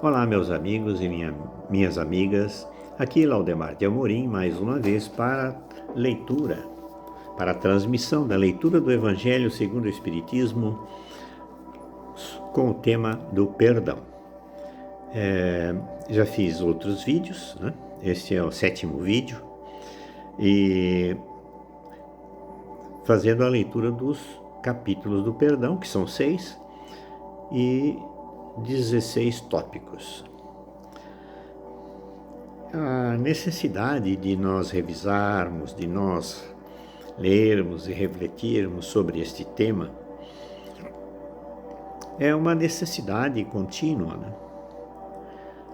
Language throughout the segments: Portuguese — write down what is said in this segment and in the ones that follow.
Olá, meus amigos e minhas amigas. Aqui Laudemar de Amorim, mais uma vez para leitura, para a transmissão da leitura do Evangelho segundo o Espiritismo com o tema do perdão. Já fiz outros vídeos, né? Este é o 7º vídeo, e fazendo a leitura dos capítulos do perdão, que são 6, e 16 tópicos. A necessidade de nós revisarmos, de nós lermos e refletirmos sobre este tema é uma necessidade contínua, né?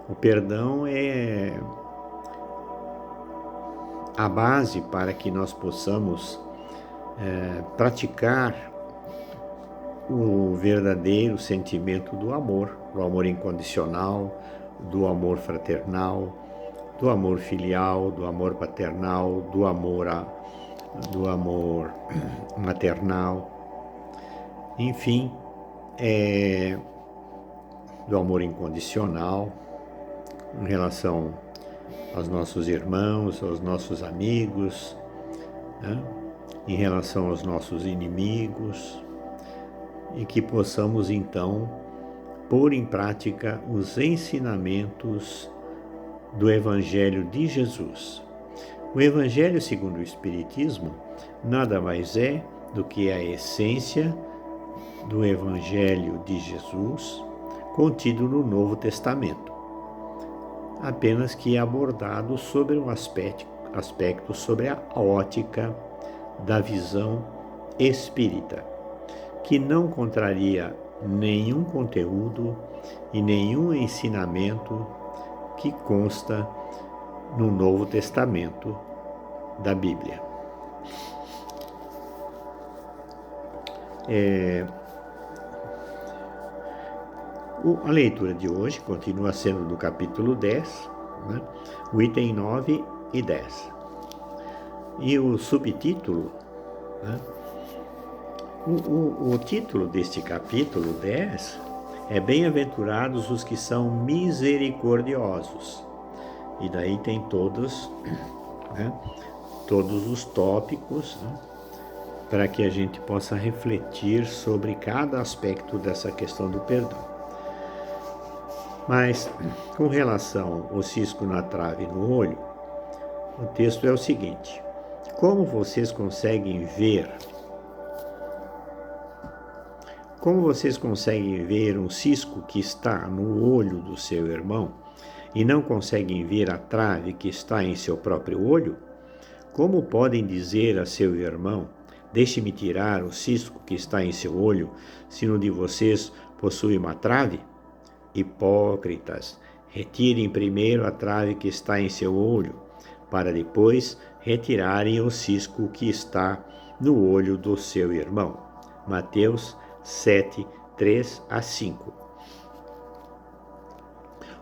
O perdão é a base para que nós possamos praticar o verdadeiro sentimento do amor incondicional, do amor fraternal, do amor filial, do amor paternal, do amor maternal, enfim, do amor incondicional em relação aos nossos irmãos, aos nossos amigos, né? Em relação aos nossos inimigos, e que possamos então pôr em prática os ensinamentos do Evangelho de Jesus. O Evangelho segundo o Espiritismo nada mais é do que a essência do Evangelho de Jesus contido no Novo Testamento, apenas que abordado sobre um aspecto sobre a ótica da visão espírita, que não contraria nenhum conteúdo e nenhum ensinamento que consta no Novo Testamento da Bíblia. A leitura de hoje continua sendo do capítulo 10, né? O item 9 e 10. E o subtítulo, né? O título deste capítulo 10 é Bem-aventurados os que são misericordiosos. E daí tem todos os tópicos, né, para que a gente possa refletir sobre cada aspecto dessa questão do perdão. Mas, com relação ao cisco na trave e no olho, o texto é o seguinte: Como vocês conseguem ver um cisco que está no olho do seu irmão e não conseguem ver a trave que está em seu próprio olho? Como podem dizer a seu irmão: deixe-me tirar o cisco que está em seu olho, se no de vocês possui uma trave? Hipócritas, retirem primeiro a trave que está em seu olho, para depois retirarem o cisco que está no olho do seu irmão. Mateus 7, 3-5.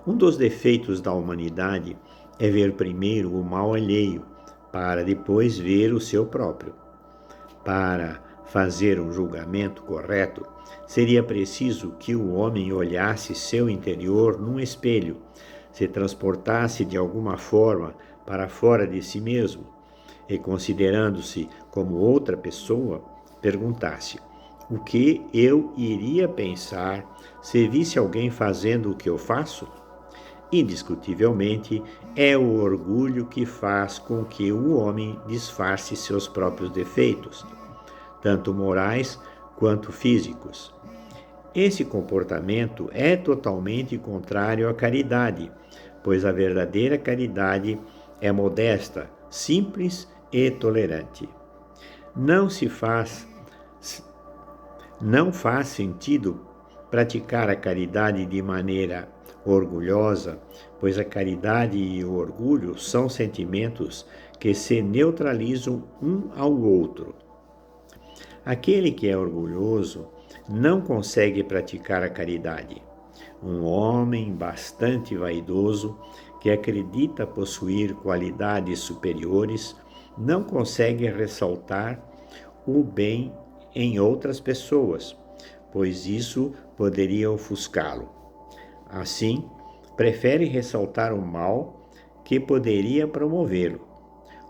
Um dos defeitos da humanidade é ver primeiro o mal alheio, para depois ver o seu próprio. Para fazer um julgamento correto, seria preciso que o homem olhasse seu interior num espelho, se transportasse de alguma forma para fora de si mesmo e, considerando-se como outra pessoa, perguntasse: o que eu iria pensar se visse alguém fazendo o que eu faço? Indiscutivelmente, é o orgulho que faz com que o homem disfarce seus próprios defeitos, tanto morais quanto físicos. Esse comportamento é totalmente contrário à caridade, pois a verdadeira caridade é modesta, simples e tolerante. Não faz sentido praticar a caridade de maneira orgulhosa, pois a caridade e o orgulho são sentimentos que se neutralizam um ao outro. Aquele que é orgulhoso não consegue praticar a caridade. Um homem bastante vaidoso, que acredita possuir qualidades superiores, não consegue ressaltar o bem em outras pessoas, pois isso poderia ofuscá-lo. Assim, prefere ressaltar o mal que poderia promovê-lo.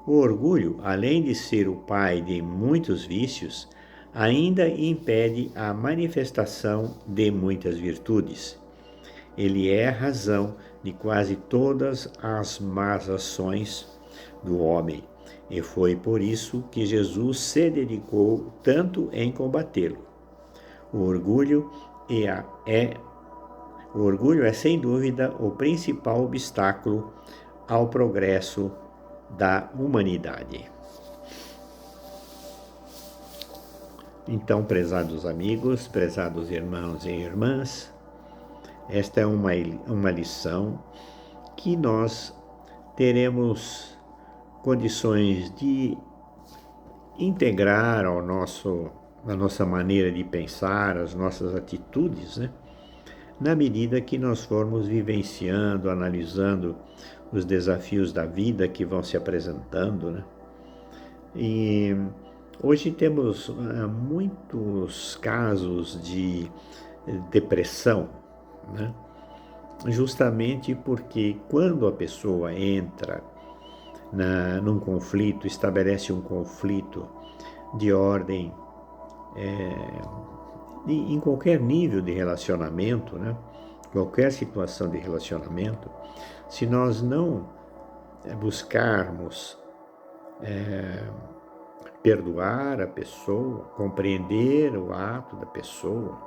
O orgulho, além de ser o pai de muitos vícios, ainda impede a manifestação de muitas virtudes. Ele é a razão de quase todas as más ações do homem, e foi por isso que Jesus se dedicou tanto em combatê-lo. O orgulho é, sem dúvida, o principal obstáculo ao progresso da humanidade. Então, prezados amigos, prezados irmãos e irmãs, esta é uma lição que nós teremos condições de integrar a nossa maneira de pensar, as nossas atitudes, né? Na medida que nós formos vivenciando, analisando os desafios da vida que vão se apresentando, né? E hoje temos muitos casos de depressão, né? Justamente porque quando a pessoa entra num conflito, estabelece um conflito de ordem em qualquer nível de relacionamento, né? Qualquer situação de relacionamento, se nós não buscarmos perdoar a pessoa, compreender o ato da pessoa,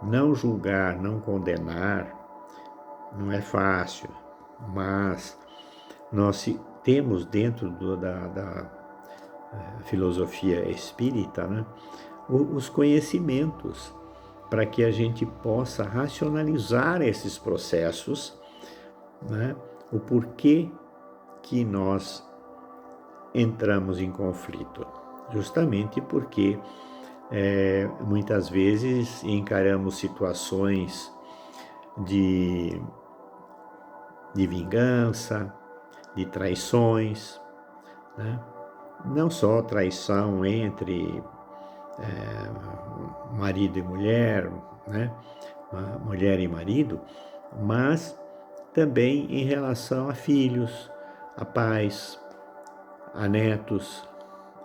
não julgar, não condenar, não é fácil, mas nós temos dentro da filosofia espírita, né, os conhecimentos para que a gente possa racionalizar esses processos, né, o porquê que nós entramos em conflito. Justamente porque muitas vezes encaramos situações de vingança, de traições, né? Não só traição entre marido e mulher, né? Mulher e marido, mas também em relação a filhos, a pais, a netos,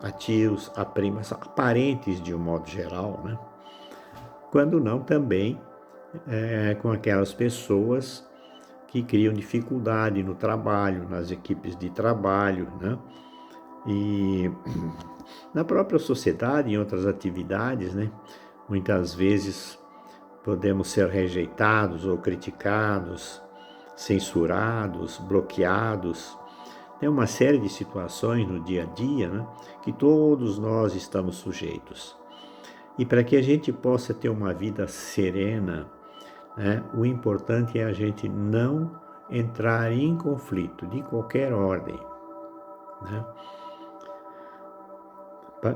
a tios, a primas, a parentes de um modo geral, né? Quando não também com aquelas pessoas que criam dificuldade no trabalho, nas equipes de trabalho, né? E na própria sociedade, em outras atividades, né? Muitas vezes podemos ser rejeitados ou criticados, censurados, bloqueados. Tem uma série de situações no dia a dia, né? Que todos nós estamos sujeitos. E para que a gente possa ter uma vida serena, né, o importante é a gente não entrar em conflito de qualquer ordem, né?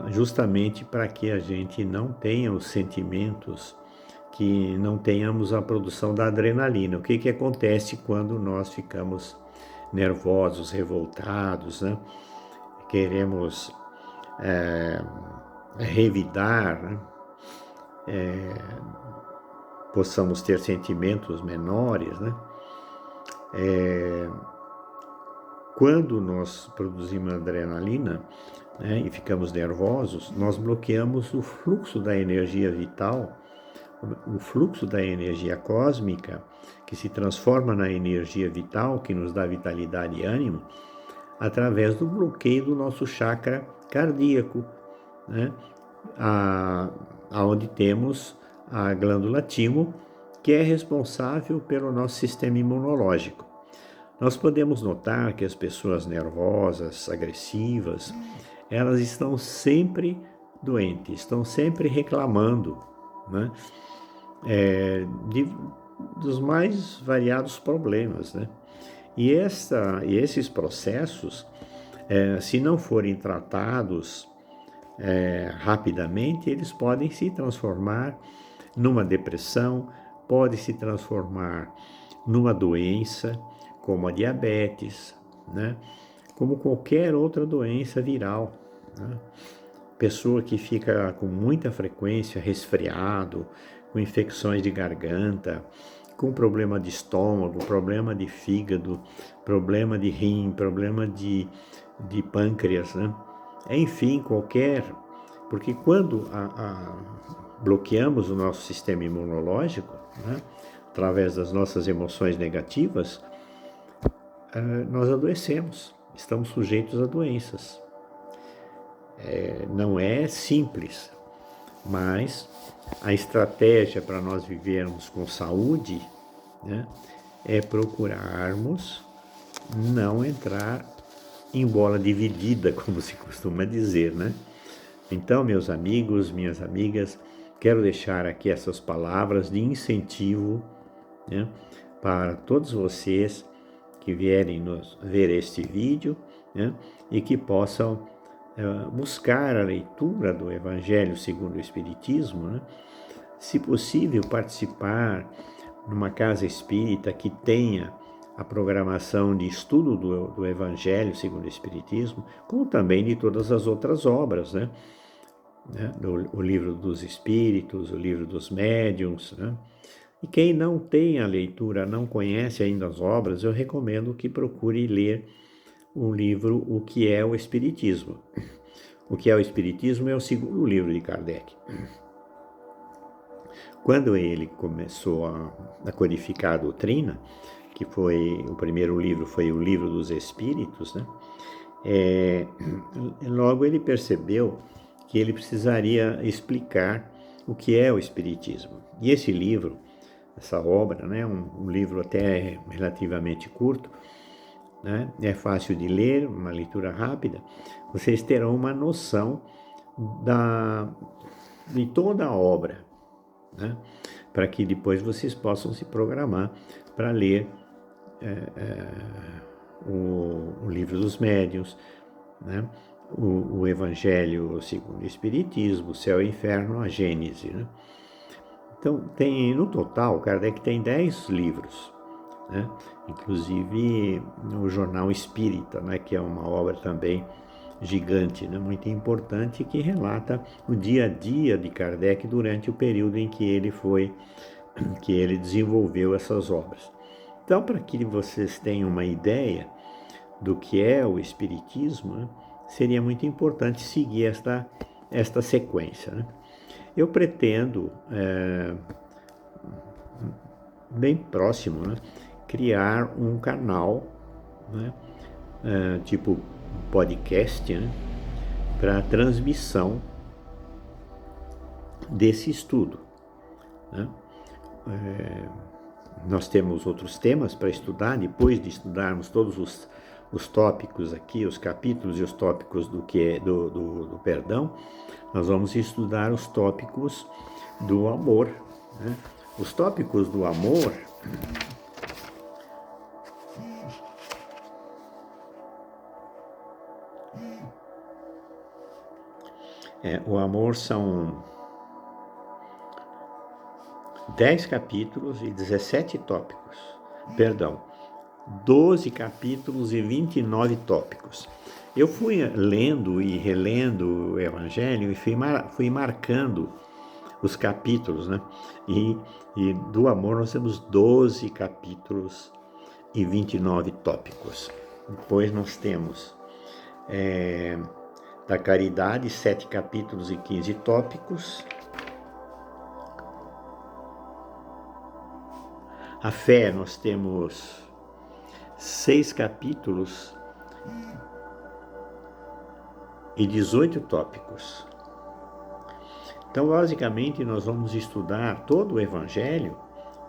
Justamente para que a gente não tenha os sentimentos, que não tenhamos a produção da adrenalina. O que acontece quando nós ficamos nervosos, revoltados, né? Queremos revidar, né? Possamos ter sentimentos menores, né? Quando nós produzimos adrenalina, né, e ficamos nervosos, nós bloqueamos o fluxo da energia vital, o fluxo da energia cósmica, que se transforma na energia vital, que nos dá vitalidade e ânimo, através do bloqueio do nosso chakra cardíaco, né? Onde temos a glândula timo, que é responsável pelo nosso sistema imunológico. Nós podemos notar que as pessoas nervosas, agressivas, elas estão sempre doentes, estão sempre reclamando, né? Dos mais variados problemas, né? E esses processos, se não forem tratados rapidamente, eles podem se transformar numa depressão, podem se transformar numa doença, como a diabetes, né? Como qualquer outra doença viral, né? Pessoa que fica com muita frequência resfriado, com infecções de garganta, com problema de estômago, problema de fígado, problema de rim, problema de pâncreas, né? Enfim, porque quando bloqueamos o nosso sistema imunológico, né, através das nossas emoções negativas, nós adoecemos, estamos sujeitos a doenças. Não é simples, mas a estratégia para nós vivermos com saúde, né, é procurarmos não entrar em bola dividida, como se costuma dizer, né? Então, meus amigos, minhas amigas, quero deixar aqui essas palavras de incentivo, né, para todos vocês que vierem ver este vídeo, né, e que possam buscar a leitura do Evangelho segundo o Espiritismo, né? Se possível, participar numa casa espírita que tenha a programação de estudo do Evangelho segundo o Espiritismo, como também de todas as outras obras, né? O Livro dos Espíritos, o Livro dos Médiuns, né? E quem não tem a leitura, não conhece ainda as obras, eu recomendo que procure ler o livro O que é o Espiritismo. O que é o Espiritismo é o segundo livro de Kardec. Quando ele começou a codificar a doutrina, que foi o primeiro livro, foi o Livro dos Espíritos, né? Logo ele percebeu que ele precisaria explicar o que é o Espiritismo. E esse livro, essa obra, né, um livro até relativamente curto, né, é fácil de ler, uma leitura rápida, vocês terão uma noção de toda a obra, né, para que depois vocês possam se programar para ler o Livro dos Médiuns, né, o Evangelho segundo o Espiritismo, o Céu e o Inferno, a Gênese, né? Então, no total, Kardec tem 10 livros, né? Inclusive o Jornal Espírita, né, que é uma obra também gigante, né, muito importante, que relata o dia a dia de Kardec durante o período em que ele desenvolveu essas obras. Então, para que vocês tenham uma ideia do que é o Espiritismo, né, seria muito importante seguir esta sequência, né? Eu pretendo, bem próximo, né, criar um canal, né, tipo podcast, né, para transmissão desse estudo, né? Nós temos outros temas para estudar, depois de estudarmos todos os tópicos aqui, os capítulos e os tópicos do perdão, nós vamos estudar os tópicos do amor, né? Os tópicos do amor o amor são 10 capítulos e 17 tópicos, 12 capítulos e 29 tópicos. Eu fui lendo e relendo o Evangelho e fui marcando os capítulos, né? E do amor nós temos 12 capítulos e 29 tópicos. Depois nós temos da caridade, 7 capítulos e 15 tópicos. A fé, nós temos 6 capítulos e 18 tópicos. Então, basicamente, nós vamos estudar todo o Evangelho,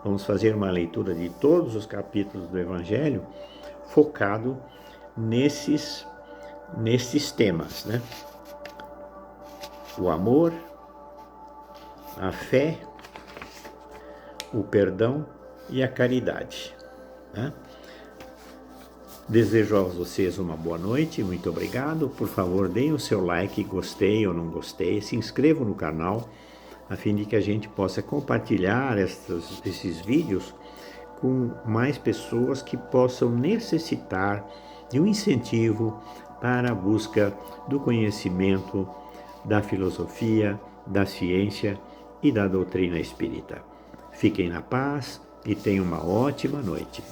vamos fazer uma leitura de todos os capítulos do Evangelho, focado nesses temas, né? O amor, a fé, o perdão e a caridade, né? Desejo a vocês uma boa noite, muito obrigado. Por favor, deem o seu like, gostei ou não gostei, se inscrevam no canal, a fim de que a gente possa compartilhar esses vídeos com mais pessoas que possam necessitar de um incentivo para a busca do conhecimento, da filosofia, da ciência e da doutrina espírita. Fiquem na paz, e tenha uma ótima noite.